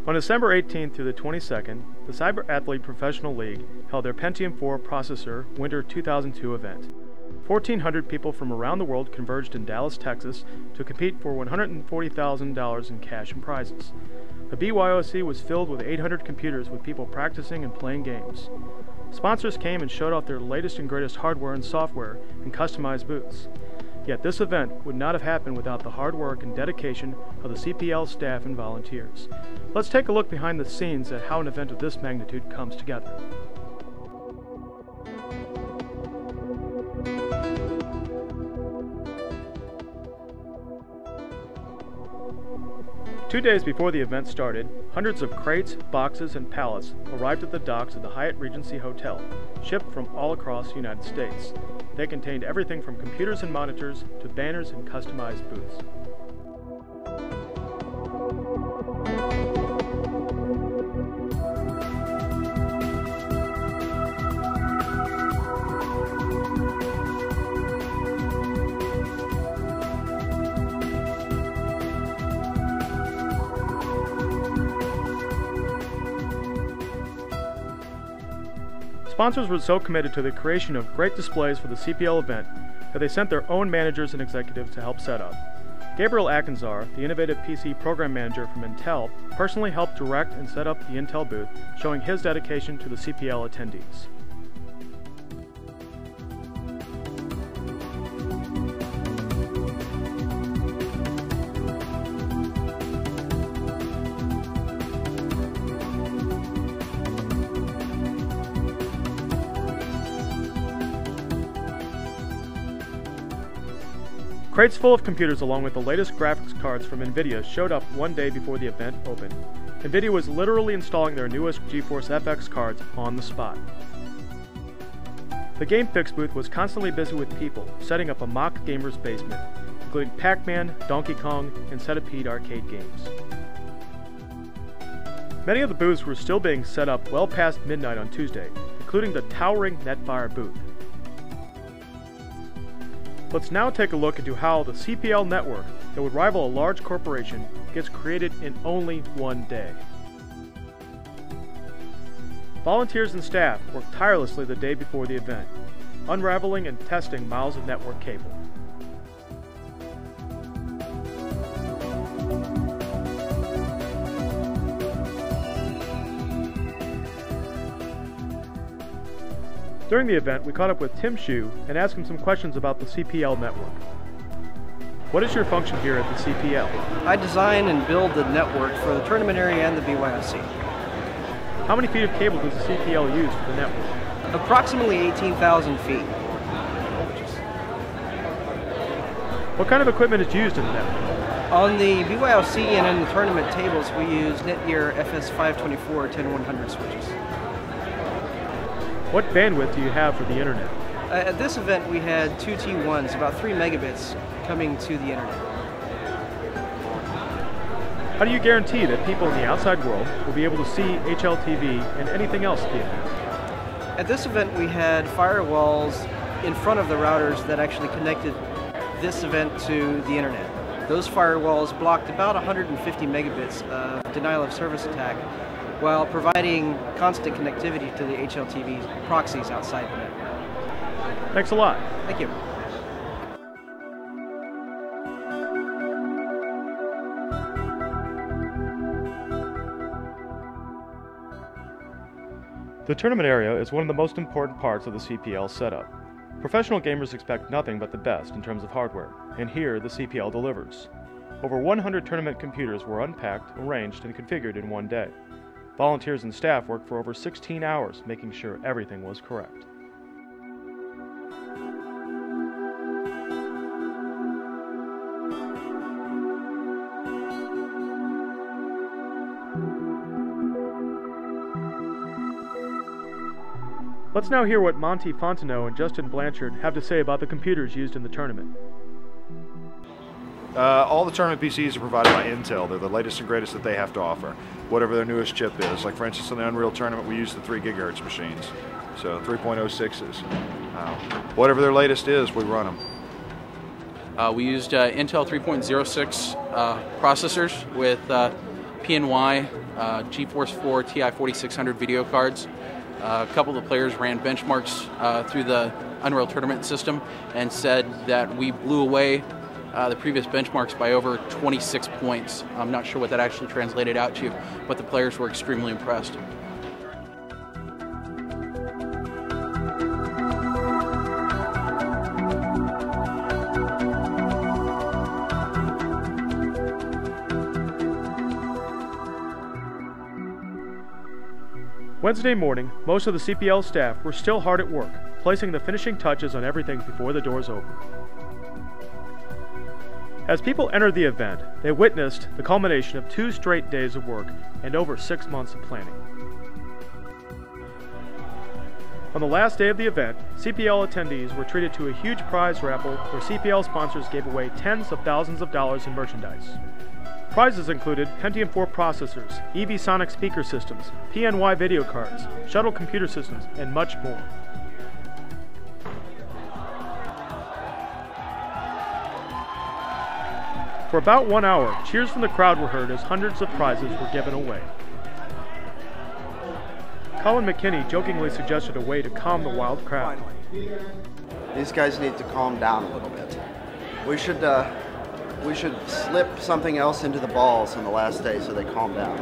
On December 18th through the 22nd, the Cyber Athlete Professional League held their Pentium 4 processor Winter 2002 event. 1,400 people from around the world converged in Dallas, Texas to compete for $140,000 in cash and prizes. The BYOC was filled with 800 computers with people practicing and playing games. Sponsors came and showed off their latest and greatest hardware and software in customized booths. Yet this event would not have happened without the hard work and dedication of the CPL staff and volunteers. Let's take a look behind the scenes at how an event of this magnitude comes together. Two days before the event started, hundreds of crates, boxes, and pallets arrived at the docks of the Hyatt Regency Hotel, shipped from all across the United States. They contained everything from computers and monitors to banners and customized booths. Sponsors were so committed to the creation of great displays for the CPL event that they sent their own managers and executives to help set up. Gabriel Akinzar, the innovative PC program manager from Intel, personally helped direct and set up the Intel booth, showing his dedication to the CPL attendees. Crates full of computers along with the latest graphics cards from NVIDIA showed up one day before the event opened. NVIDIA was literally installing their newest GeForce FX cards on the spot. The GameFix booth was constantly busy with people, setting up a mock gamer's basement, including Pac-Man, Donkey Kong, and Centipede arcade games. Many of the booths were still being set up well past midnight on Tuesday, including the towering Netfire booth. Let's now take a look into how the CPL network that would rival a large corporation gets created in only one day. Volunteers and staff worked tirelessly the day before the event, unraveling and testing miles of network cable. During the event, we caught up with Tim Hsu and asked him some questions about the CPL network. What is your function here at the CPL? I design and build the network for the tournament area and the BYOC. How many feet of cable does the CPL use for the network? Approximately 18,000 feet. What kind of equipment is used in the network? On the BYOC and in the tournament tables, we use Netgear FS524 10100 switches. What bandwidth do you have for the internet? At this event, we had two T1s, about 3 megabits, coming to the internet. How do you guarantee that people in the outside world will be able to see HLTV and anything else at the event? At this event, we had firewalls in front of the routers that actually connected this event to the internet. Those firewalls blocked about 150 megabits of denial of service attack, while providing constant connectivity to the HLTV proxies outside the network. Thanks a lot. Thank you. The tournament area is one of the most important parts of the CPL setup. Professional gamers expect nothing but the best in terms of hardware, and here the CPL delivers. Over 100 tournament computers were unpacked, arranged, and configured in one day. Volunteers and staff worked for over 16 hours making sure everything was correct. Let's now hear what Monty Fontenot and Justin Blanchard have to say about the computers used in the tournament. All the tournament PCs are provided by Intel. They're the latest and greatest that they have to offer, whatever their newest chip is. Like for instance, in the Unreal tournament, we use the 3 gigahertz machines, so 3.06s. Whatever their latest is, we run them. We used Intel 3.06 processors with PNY GeForce 4 Ti 4600 video cards. A couple of the players ran benchmarks through the Unreal Tournament system and said that we blew away the previous benchmarks by over 26 points. I'm not sure what that actually translated out to, but the players were extremely impressed. Wednesday morning, most of the CPL staff were still hard at work, placing the finishing touches on everything before the doors opened. As people entered the event, they witnessed the culmination of 2 straight days of work and over 6 months of planning. On the last day of the event, CPL attendees were treated to a huge prize raffle where CPL sponsors gave away tens of thousands of dollars in merchandise. Prizes included Pentium 4 processors, EV Sonic speaker systems, PNY video cards, shuttle computer systems, and much more. For about 1 hour, cheers from the crowd were heard as hundreds of prizes were given away. Colin McKinney jokingly suggested a way to calm the wild crowd. These guys need to calm down a little bit. We should slip something else into the balls on the last day so they calm down.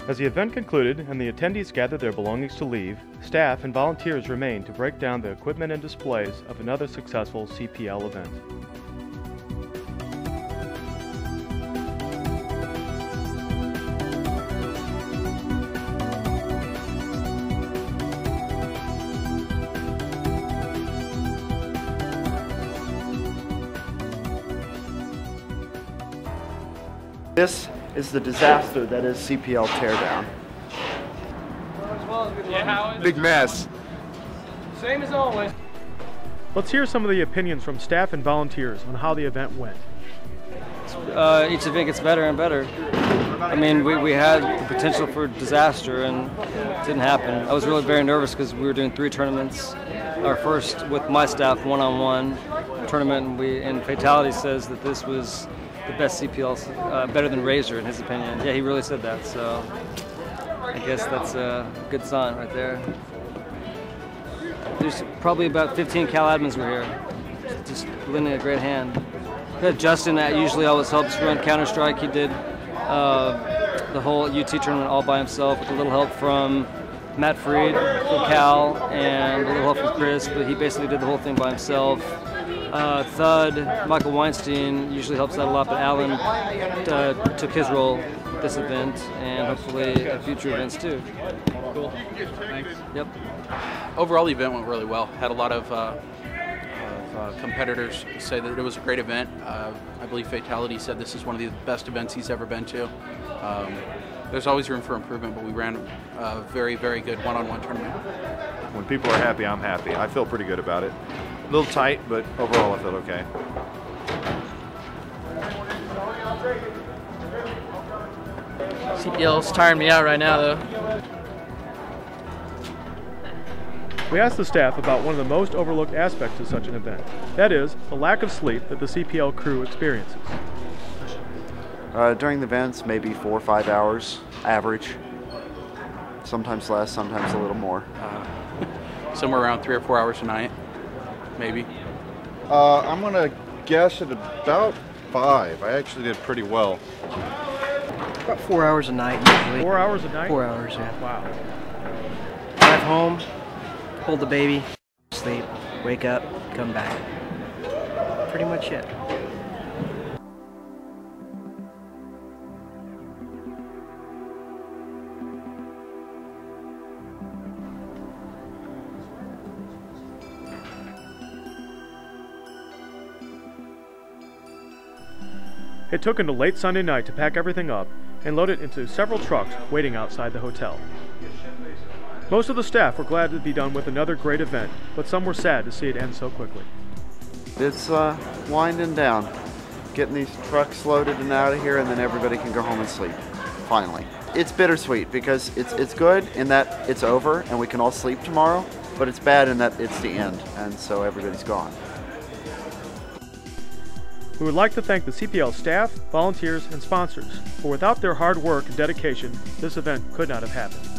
As the event concluded and the attendees gathered their belongings to leave, staff and volunteers remained to break down the equipment and displays of another successful CPL event. This is the disaster that is CPL Teardown. Big mess. Same as always. Let's hear some of the opinions from staff and volunteers on how the event went. Each event gets better and better. I mean, we had the potential for disaster and it didn't happen. I was really very nervous because we were doing 3 tournaments. Our first with my staff, one-on-one tournament, and Fatality says that this was the best CPL, better than Razor in his opinion. Yeah, he really said that, so I guess that's a good sign right there. There's probably about 15 Cal admins were here, just lending a great hand. We had Justin that usually always helps run Counter-Strike. He did the whole UT tournament all by himself with a little help from Matt Freed from Cal and a little help from Chris, but he basically did the whole thing by himself. Thud, Michael Weinstein usually helps out a lot, but Alan took his role at this event and hopefully at future events too. Cool. Thanks. Yep. Overall, the event went really well. Had a lot of competitors say that it was a great event. I believe Fatality said this is one of the best events he's ever been to. There's always room for improvement, but we ran a very, very good one-on-one tournament. When people are happy, I'm happy. I feel pretty good about it. A little tight, but overall I feel okay. CPL's tiring me out right now, though. We asked the staff about one of the most overlooked aspects of such an event. That is, the lack of sleep that the CPL crew experiences. During the events, maybe 4 or 5 hours average. Sometimes less, sometimes a little more. Somewhere around 3 or 4 hours a night, maybe. I'm gonna guess at about 5. I actually did pretty well. About 4 hours a night usually. 4 hours a night? 4 hours, yeah. Wow. Drive home, hold the baby, sleep, wake up, come back. Pretty much it. It took until late Sunday night to pack everything up and load it into several trucks waiting outside the hotel. Most of the staff were glad to be done with another great event, but some were sad to see it end so quickly. It's winding down. Getting these trucks loaded and out of here, and then everybody can go home and sleep. finally. It's bittersweet because it's good in that it's over and we can all sleep tomorrow, but it's bad in that it's the end, and so everybody's gone. We would like to thank the CPL staff, volunteers, and sponsors, for without their hard work and dedication, this event could not have happened.